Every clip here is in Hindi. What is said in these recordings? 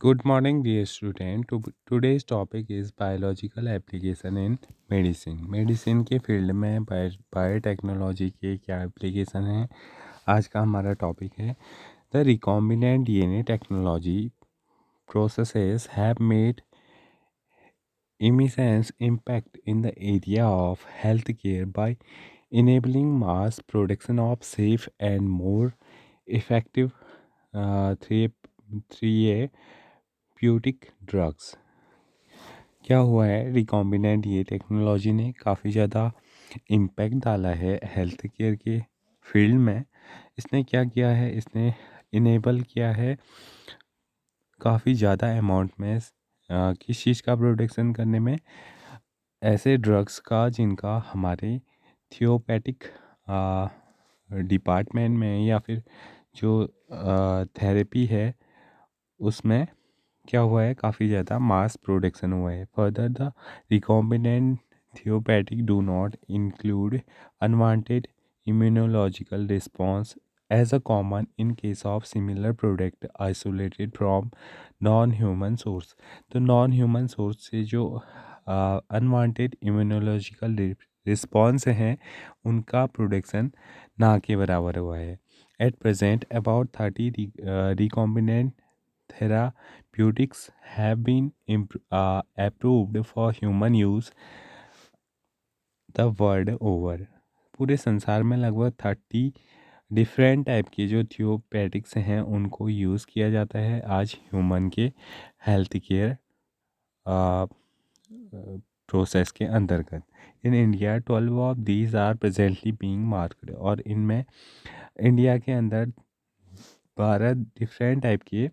Good morning, dear student. Today's topic is biological application in medicine. Medicine के फील्ड में बायोटेक्नोलॉजी के क्या एप्लीकेशन हैं, आज का हमारा टॉपिक है। The recombinant DNA technology processes have made immense impact in the area of healthcare by enabling mass production of safe and more effective therapeutic drugs. क्या हुआ है, रिकॉम्बिनेंट ये टेक्नोलॉजी ने काफ़ी ज़्यादा इम्पैक्ट डाला है हेल्थ केयर के फील्ड में। इसने क्या किया है, इसने इनेबल किया है काफ़ी ज़्यादा अमाउंट में किस चीज़ का प्रोडक्शन करने में, ऐसे ड्रग्स का जिनका हमारे थियोपैथिक डिपार्टमेंट में या फिर जो थेरेपी है उसमें क्या हुआ है, काफ़ी ज़्यादा मास प्रोडक्शन हुआ है। Further the recombinant therapeutic do not include unwanted immunological response as a common in case of similar product isolated from non human source. तो नॉन ह्यूमन सोर्स से जो अनवांटेड इम्यूनोलॉजिकल रिस्पॉन्स हैं उनका प्रोडक्शन ना के बराबर हुआ है। At present about 30 recombinant therapeutics have been approved for human use the world over। पूरे संसार में लगभग 30 डिफरेंट टाइप के जो थियोपैटिक्स हैं उनको यूज़ किया जाता है आज ह्यूमन के हेल्थ केयर प्रोसेस के अंतर्गत। In India 12 of these are presently being market, और इनमें इंडिया के अंदर 12 डिफरेंट टाइप के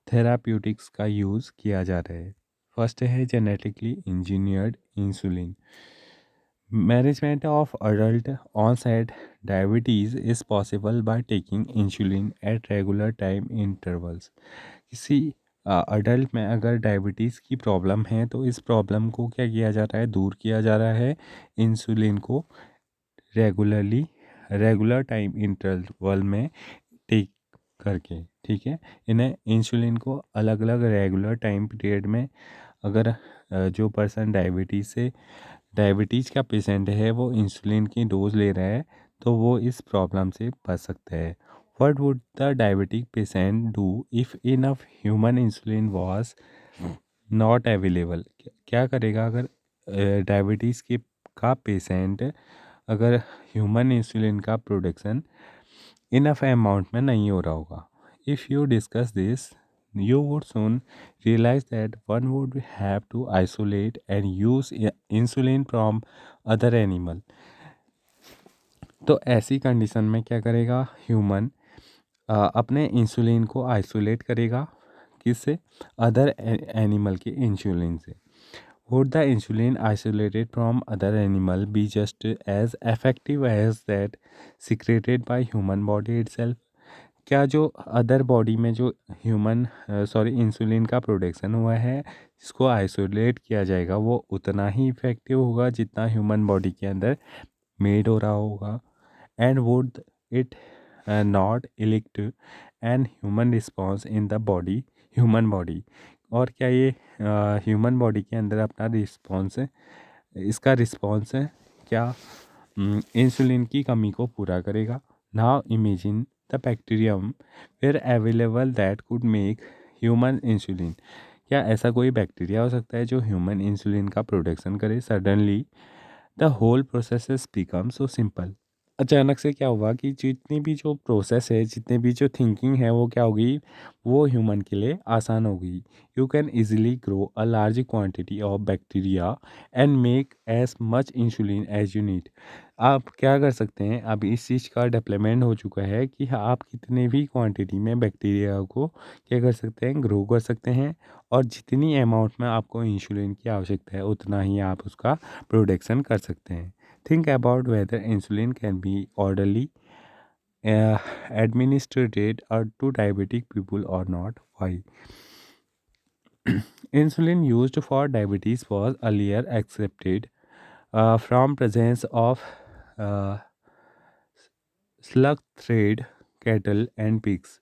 थेराप्यूटिक्स का यूज़ किया जा रहा है। फर्स्ट है genetically engineered insulin. Management of adult onset diabetes is possible by taking insulin at regular time intervals. किसी अडल्ट में अगर डायबिटीज़ की प्रॉब्लम है तो इस प्रॉब्लम को क्या किया जा रहा है, दूर किया जा रहा है इंसुलिन को रेगुलर टाइम इंटरवल में टेक करके। ठीक है, इन्हें इंसुलिन को अलग अलग रेगुलर टाइम पीरियड में, अगर जो पर्सन डायबिटीज़ का पेशेंट है वो इंसुलिन की डोज ले रहा है तो वो इस प्रॉब्लम से बच सकता है। What would the diabetic patient do if enough human insulin was not available. क्या करेगा अगर डायबिटीज़ के का पेशेंट, अगर ह्यूमन इंसुलिन का प्रोडक्शन इनफ अमाउंट में नहीं हो रहा होगा। If you discuss this you would soon realize that one would have to isolate and use insulin from other animal। तो ऐसी कंडीशन में क्या करेगा ह्यूमन, अपने इंसुलिन को आइसोलेट करेगा, किससे, अदर एनिमल के इंसुलिन से। Would the insulin isolated from other animal be just as effective as that secreted by human body itself. क्या जो अदर बॉडी में जो इंसुलिन का प्रोडक्शन हुआ है जिसको आइसोलेट किया जाएगा वो उतना ही इफ़ेक्टिव होगा जितना ह्यूमन बॉडी के अंदर मेड हो रहा होगा। And would it not elicit an human response in the body human body. और क्या ये ह्यूमन बॉडी के अंदर अपना रिस्पॉन्स है, इसका रिस्पॉन्स है क्या इंसुलिन की कमी को पूरा करेगा। Now imagine the bacterium were available that could make human insulin. क्या ऐसा कोई बैक्टीरिया हो सकता है जो ह्यूमन इंसुलिन का प्रोडक्शन करे। Suddenly the whole process become so simple. अचानक से क्या हुआ कि जितनी भी जो प्रोसेस है, जितनी भी जो थिंकिंग है वो क्या होगी, वो ह्यूमन के लिए आसान हो गई। You can easily grow a large quantity of bacteria and make as much insulin as you need. आप क्या कर सकते हैं, अब इस चीज़ का डेवलपमेंट हो चुका है कि आप कितने भी क्वांटिटी में बैक्टीरिया को क्या कर सकते हैं, ग्रो कर सकते हैं, और जितनी अमाउंट में आपको इंसुलिन की आवश्यकता है उतना ही आप उसका प्रोडक्शन कर सकते हैं। Think about whether insulin can be orally administered or to diabetic people or not. Why? Insulin used for diabetes was earlier accepted from presence of uh, slug thread cattle and pigs.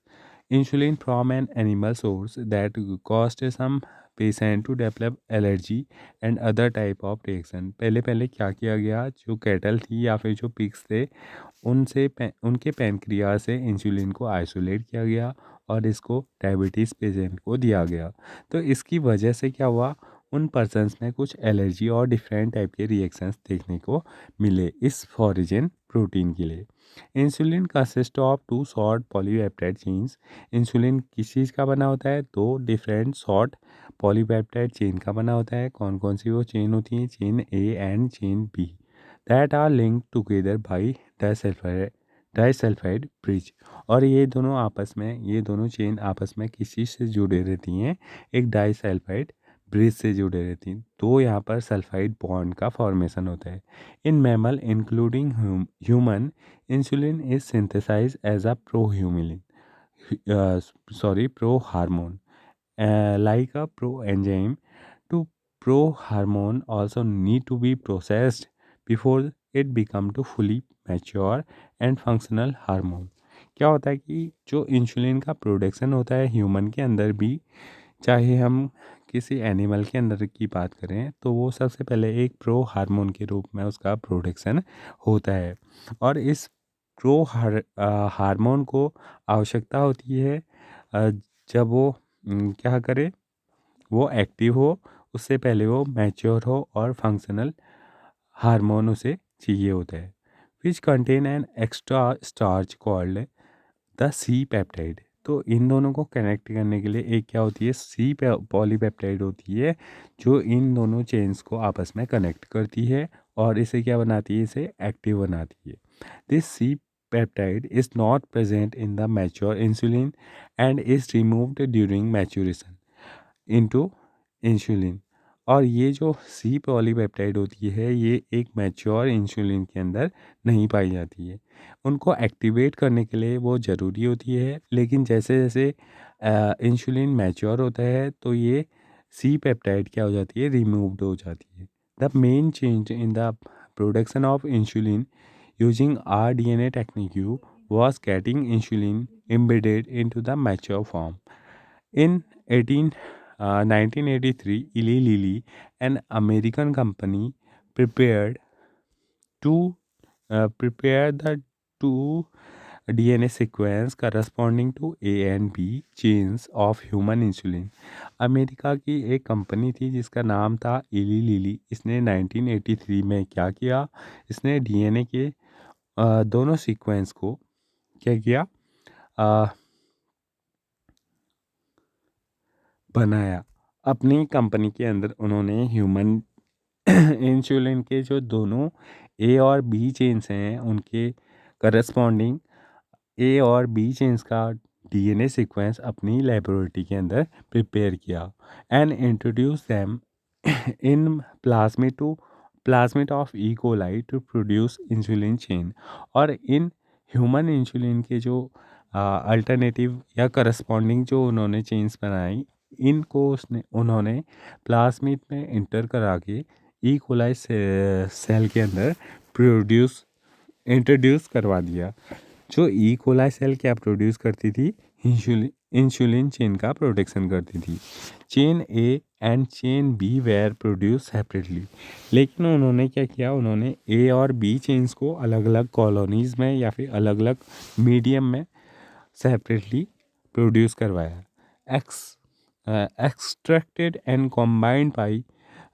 insulin from an animal source that caused some patient to develop allergy and other type of reaction. पहले पहले क्या किया गया, जो कैटल थी या फिर जो पिग्स थे उनके पैनक्रिया से इंसुलिन को आइसोलेट किया गया और इसको डायबिटीज़ पेशेंट को दिया गया। तो इसकी वजह से क्या हुआ, उन पर्सन्स में कुछ एलर्जी और डिफरेंट टाइप के रिएक्शंस देखने को मिले इस फॉरिजन प्रोटीन के लिए। Insulin consist of two short polypeptide chains. Insulin किस चीज़ का बना होता है, दो डिफरेंट शॉर्ट पॉलीपेप्टाइड चेन का बना होता है। कौन कौन सी वो चेन होती हैं, chain A and chain B, that are linked together by disulphide bridge. और ये दोनों चेन आपस में किस चीज़ से जुड़े रहती हैं, एक डाइसल्फाइड ब्रिज से जुड़े रहती हैं। तो यहाँ पर सल्फाइड बॉन्ड का फॉर्मेशन होता है। In mammal including human, insulin is synthesise as a pro hormone, like a proenzyme. To pro hormone also need to be processed before it become to fully mature and functional hormone. क्या होता है कि जो इंसुलिन का प्रोडक्शन होता है ह्यूमन के अंदर भी, चाहे हम किसी एनिमल के अंदर की बात करें, तो वो सबसे पहले एक प्रो हार्मोन के रूप में उसका प्रोडक्शन होता है। और इस हार्मोन को आवश्यकता होती है जब वो क्या करे, वो एक्टिव हो, उससे पहले वो मैच्योर हो और फंक्शनल हार्मोन उसे चाहिए होता है, which contain an extra starch called the C peptide. तो इन दोनों को कनेक्ट करने के लिए एक क्या होती है, सी पॉलीपेप्टाइड होती है, जो इन दोनों चेन्स को आपस में कनेक्ट करती है और इसे क्या बनाती है, इसे एक्टिव बनाती है। This C peptide is not present in the mature insulin and is removed during maturation into insulin. और ये जो सी पॉलीपेप्टाइड होती है, ये एक मैच्योर इंसुलिन के अंदर नहीं पाई जाती है। उनको एक्टिवेट करने के लिए वो ज़रूरी होती है, लेकिन जैसे जैसे इंसुलिन मैच्योर होता है तो ये सी पेप्टाइड क्या हो जाती है, रिमूव्ड हो जाती है। The main change in the production of insulin using rDNA technique was getting insulin embedded into the mature form. In 1983, Eli Lilly, an American company, prepared to prepare the two DNA sequence corresponding to A and B chains of human insulin. America की एक कंपनी थी जिसका नाम था इली लिली। इसने 1983 में क्या किया, इसने डीएनए के दोनों सीक्वेंस को क्या किया, बनाया। अपनी कंपनी के अंदर उन्होंने ह्यूमन इंसुलिन के जो दोनों ए और बी चेन्स हैं उनके करस्पॉन्डिंग ए और बी चेन्स का डीएनए सीक्वेंस अपनी लेबोरेटरी के अंदर प्रिपेयर किया and introduce them in plasmid of E coli to produce insulin chain. और इन ह्यूमन इंसुलिन के जो अल्टरनेटिव या करस्पॉन्डिंग जो उन्होंने चेन्स बनाई, इनको उन्होंने प्लाज्मिड में इंटर करा के ई कोलाई सेल के अंदर इंट्रोड्यूस करवा दिया। जो ई कोलाई सेल क्या प्रोड्यूस करती थी, इंसुलिन चेन का प्रोडक्शन करती थी। Chain A and chain B were produce separately. लेकिन उन्होंने क्या किया, उन्होंने ए और बी चेन्स को अलग अलग कॉलोनीज़ में या फिर अलग अलग मीडियम में सेपरेटली प्रोड्यूस करवाया। Extracted and combined by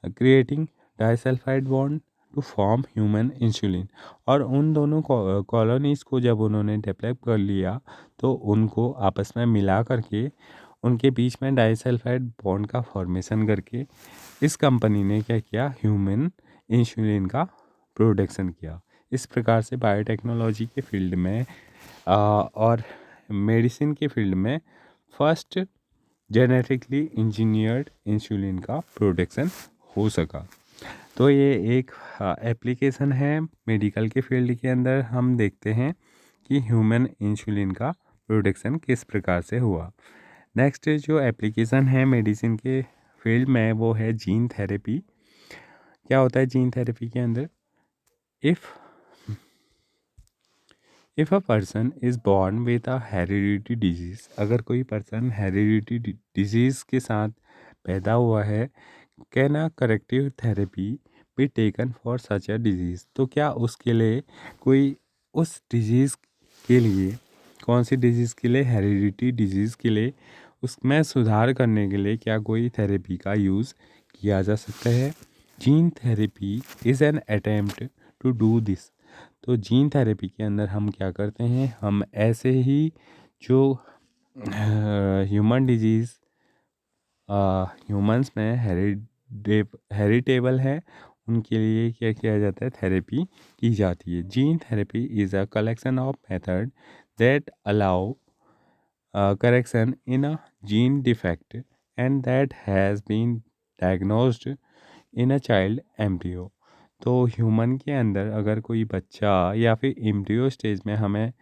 creating disulphide bond to form human insulin. और उन दोनों कॉलोनीज़ को जब उन्होंने डेवलप कर लिया तो उनको आपस में मिला करके उनके बीच में डाइसल्फाइड बॉन्ड का फॉर्मेशन करके इस कंपनी ने क्या किया, ह्यूमन इंसुलिन का प्रोडक्शन किया। इस प्रकार से बायोटेक्नोलॉजी के फील्ड में और मेडिसिन के फील्ड में फर्स्ट जेनेटिकली इंजीनियर्ड इंसुलिन का प्रोडक्शन हो सका। तो ये एक एप्लीकेशन है मेडिकल के फील्ड के अंदर। हम देखते हैं कि ह्यूमन इंसुलिन का प्रोडक्शन किस प्रकार से हुआ। नेक्स्ट जो एप्लीकेशन है मेडिसिन के फील्ड में वो है जीन थेरेपी। क्या होता है जीन थेरेपी के अंदर, if if a person is born with a heredity disease, अगर कोई पर्सन हेरिडिटी डिजीज़ के साथ पैदा हुआ है, can a corrective therapy be taken for such a disease, तो क्या उसके लिए कोई उस डिजीज़ के लिए, कौन सी डिजीज़ के लिए, हेरिडिटी डिजीज़ के लिए, उसमें सुधार करने के लिए क्या कोई थेरेपी का यूज़ किया जा सकता है? Gene therapy is an attempt to do this, तो जीन थेरेपी के अंदर हम क्या करते हैं, हम ऐसे ही जो ह्यूमन डिजीज़ ह्यूमंस में हेरिटेबल है, उनके लिए क्या किया जाता है, थेरेपी की जाती है। Gene therapy is a collection of method that allow correction in a gene defect and that has been diagnosed in a child embryo। तो ह्यूमन के अंदर अगर कोई बच्चा या फिर एम्ब्रियो स्टेज में हमें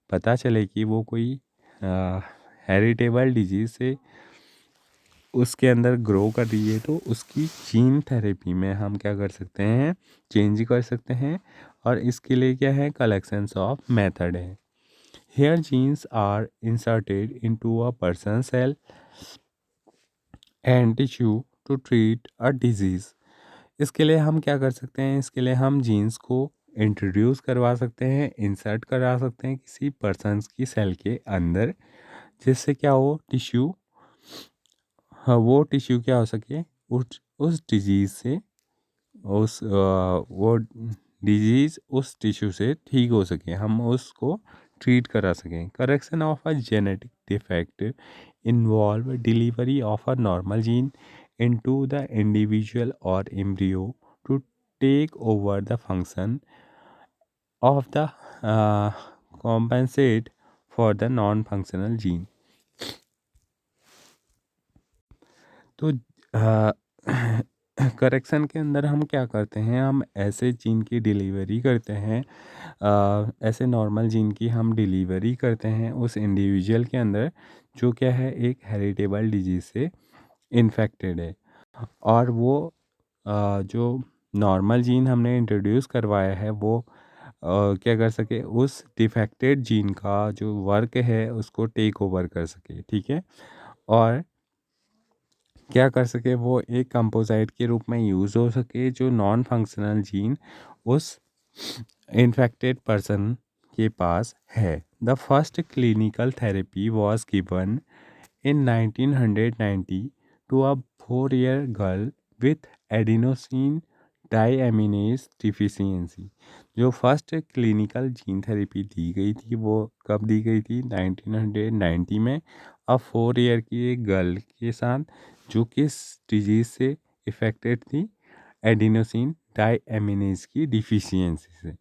पता चले कि वो कोई हेरिटेबल डिजीज़ से उसके अंदर ग्रो कर रही है, तो उसकी जीन थेरेपी में हम क्या कर सकते हैं, चेंज कर सकते हैं। और इसके लिए क्या है, कलेक्शंस ऑफ मेथड है। Here genes are inserted into a person's cell and tissue to treat a disease। इसके लिए हम क्या कर सकते हैं, इसके लिए हम जीन्स को इंट्रोड्यूस करवा सकते हैं, इंसर्ट करा सकते हैं किसी पर्सन्स की सेल के अंदर, जिससे क्या हो, टिश्यू, हाँ, वो टिश्यू क्या हो सके, उस डिजीज़ से, वो डिजीज़ उस टिश्यू से ठीक हो सके, हम उसको ट्रीट करा सकें। Correction of a genetic defect involve delivery of a normal gene into the individual और embryo to take over the function of the compensate for the non functional gene. तो करेक्शन के अंदर हम क्या करते हैं, हम ऐसे जीन की डिलीवरी करते हैं, ऐसे नॉर्मल जीन की हम डिलीवरी करते हैं उस इंडिविजुअल के अंदर जो क्या है, एक हेरिटेबल डिजीज़ से इन्फेक्टेड है। और वो जो नॉर्मल जीन हमने इंट्रोड्यूस करवाया है, वो क्या कर सके, उस डिफेक्टेड जीन का जो वर्क है उसको टेक ओवर कर सके, ठीक है। और क्या कर सके, वो एक कंपोजाइट के रूप में यूज़ हो सके, जो नॉन फंक्शनल जीन उस इन्फेक्टेड पर्सन के पास है। The first clinical therapy was given in 1990 to a 4-year girl with adenosine diaminase deficiency। जो फर्स्ट क्लिनिकल जीन थेरेपी दी गई थी वो कब दी गई थी, 1990 में, अब 4 ईयर की एक गर्ल के साथ जो किस डिजीज़ से इफ़ेक्टेड थी, एडिनोसिन डाइएमिनेज की डिफिशियंसी से।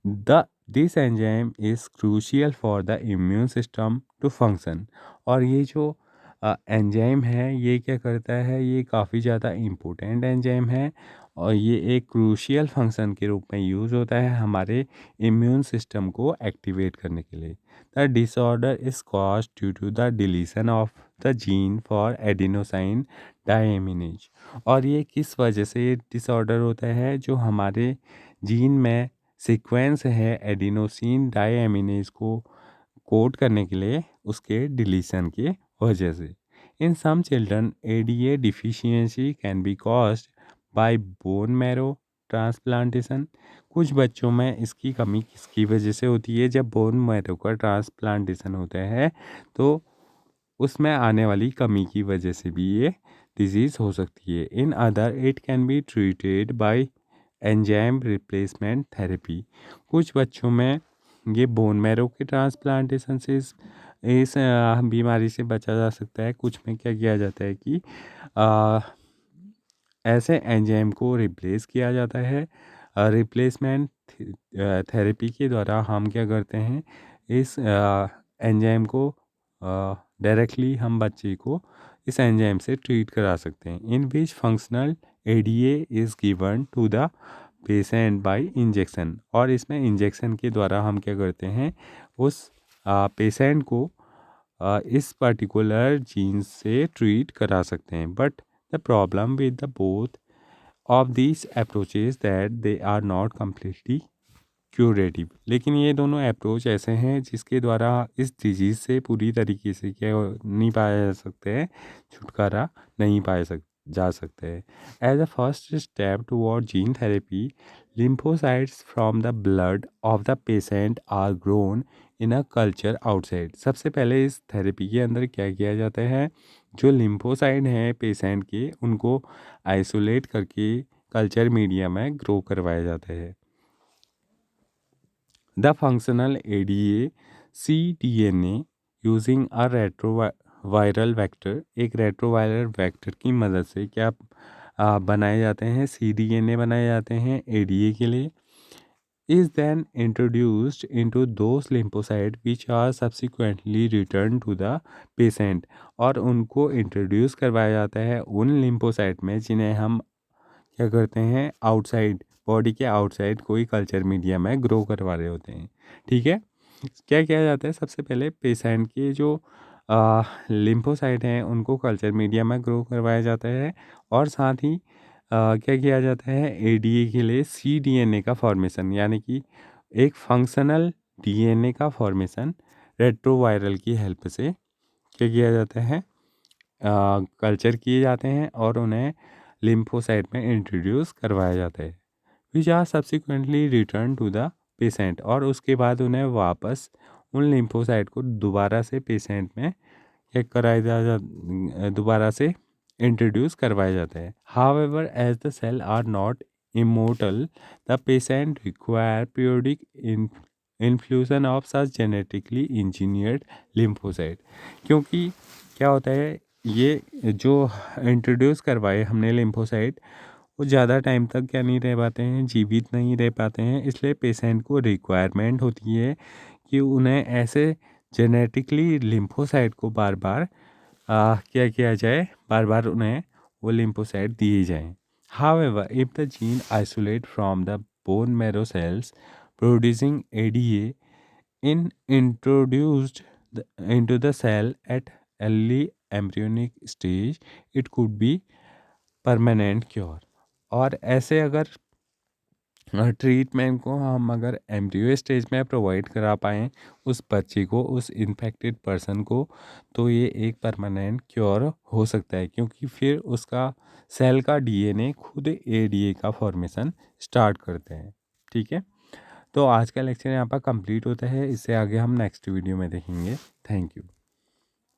The this enzyme is crucial for the immune system to function. और ये जो एंजाइम है ये क्या करता है, ये काफ़ी ज़्यादा इम्पोर्टेंट एंजाइम है और ये एक क्रूशियल फंक्शन के रूप में यूज़ होता है हमारे इम्यून सिस्टम को एक्टिवेट करने के लिए। The disorder is caused due to the deletion of the gene for adenosine deaminase. और ये किस वजह से ये डिसऑर्डर होता है, जो हमारे जीन में सीक्वेंस है एडिनोसिन डायमिनेज को कोड करने के लिए, उसके डिलीशन के वजह से। In some children ADA deficiency can be caused by bone marrow transplantation. कुछ बच्चों में इसकी कमी किसकी वजह से होती है, जब बोन मैरो का ट्रांसप्लांटेशन होता है तो उसमें आने वाली कमी की वजह से भी ये डिजीज़ हो सकती है। In other it can be treated by enzyme replacement therapy. कुछ बच्चों में ये बोन मैरो के ट्रांसप्लांटेशन से इस बीमारी से बचा जा सकता है। कुछ में क्या किया जाता है कि आ, ऐसे एंजाइम को रिप्लेस किया जाता है। रिप्लेसमेंट थेरेपी के द्वारा हम क्या करते हैं, इस एंजाइम को डायरेक्टली हम बच्चे को इस एंजाइम से ट्रीट करा सकते हैं। In which functional ADA is given to the patient by injection. और इसमें इंजेक्शन के द्वारा हम क्या करते हैं, उस पेशेंट को इस पर्टिकुलर जीन से ट्रीट करा सकते हैं। But the problem with the both of these approaches that they are not completely curative. लेकिन ये दोनों अप्रोच ऐसे हैं जिसके द्वारा इस डिजीज़ से पूरी तरीके से क्या नहीं पाया जा सकते हैं, छुटकारा नहीं पाया जा सकते हैं। As a first step toward gene therapy, lymphocytes from the blood of the patient are grown in a culture outside. सबसे पहले इस थेरेपी के अंदर क्या किया जाता है, जो लिम्फोसाइड हैं पेशेंट के उनको आइसोलेट करके कल्चर मीडिया में ग्रो करवाया जाता है। The functional ADA cDNA using a retroviral vector, एक रेट्रोवायरल वेक्टर की मदद से क्या बनाए जाते हैं, cDNA बनाए जाते हैं ADA के लिए, is then introduced into those lymphocytes which are subsequently returned to the patient। और उनको इंट्रोड्यूस करवाया जाता है उन लिम्फोसाइट में जिन्हें हम क्या करते हैं, आउटसाइड बॉडी के आउटसाइड कोई कल्चर मीडिया में ग्रो करवा रहे होते हैं। ठीक है, क्या किया जाता है, सबसे पहले पेशेंट के जो लिम्फोसाइट हैं उनको कल्चर मीडिया में ग्रो करवाया जाता है और साथ ही क्या किया जाता है, ADA के लिए cDNA का फॉर्मेशन, यानी कि एक फंक्शनल DNA का फॉर्मेशन रेट्रोवायरल की हेल्प से क्या किया जाता है, कल्चर किए जाते हैं और उन्हें लिम्फोसाइट में इंट्रोड्यूस करवाया जाता है, which are subsequently return to the patient. और उसके बाद उन्हें वापस उन लिम्फोसाइट को दोबारा से पेशेंट में चेक कराया दोबारा से इंट्रोड्यूस करवाया जाता है। However as the cell are not immortal, the patient require periodic infusion of such genetically engineered lymphocyte. क्योंकि क्या होता है, ये जो इंट्रोड्यूस करवाए हमने लिम्फोसाइट वो ज़्यादा टाइम तक क्या नहीं रह पाते हैं, जीवित नहीं रह पाते हैं, इसलिए पेशेंट को रिक्वायरमेंट होती है कि उन्हें ऐसे जेनेटिकली लिम्फोसाइट को बार बार क्या किया जाए, बार बार उन्हें वो लिम्फोसाइट दिए जाएं। However if the gene isolate from the bone marrow cells producing ADA in introduced into the cell at early embryonic stage, it could be permanent cure। और ऐसे अगर ट्रीटमेंट को हम अगर एम्ब्रियो स्टेज में प्रोवाइड करा पाएँ उस बच्चे को, उस इन्फेक्टेड पर्सन को, तो ये एक परमानेंट क्योर हो सकता है, क्योंकि फिर उसका सेल का DNA खुद ADA का फॉर्मेशन स्टार्ट करते हैं। ठीक है, तो आज का लेक्चर यहाँ पर कंप्लीट होता है, इससे आगे हम नेक्स्ट वीडियो में देखेंगे। Thank you.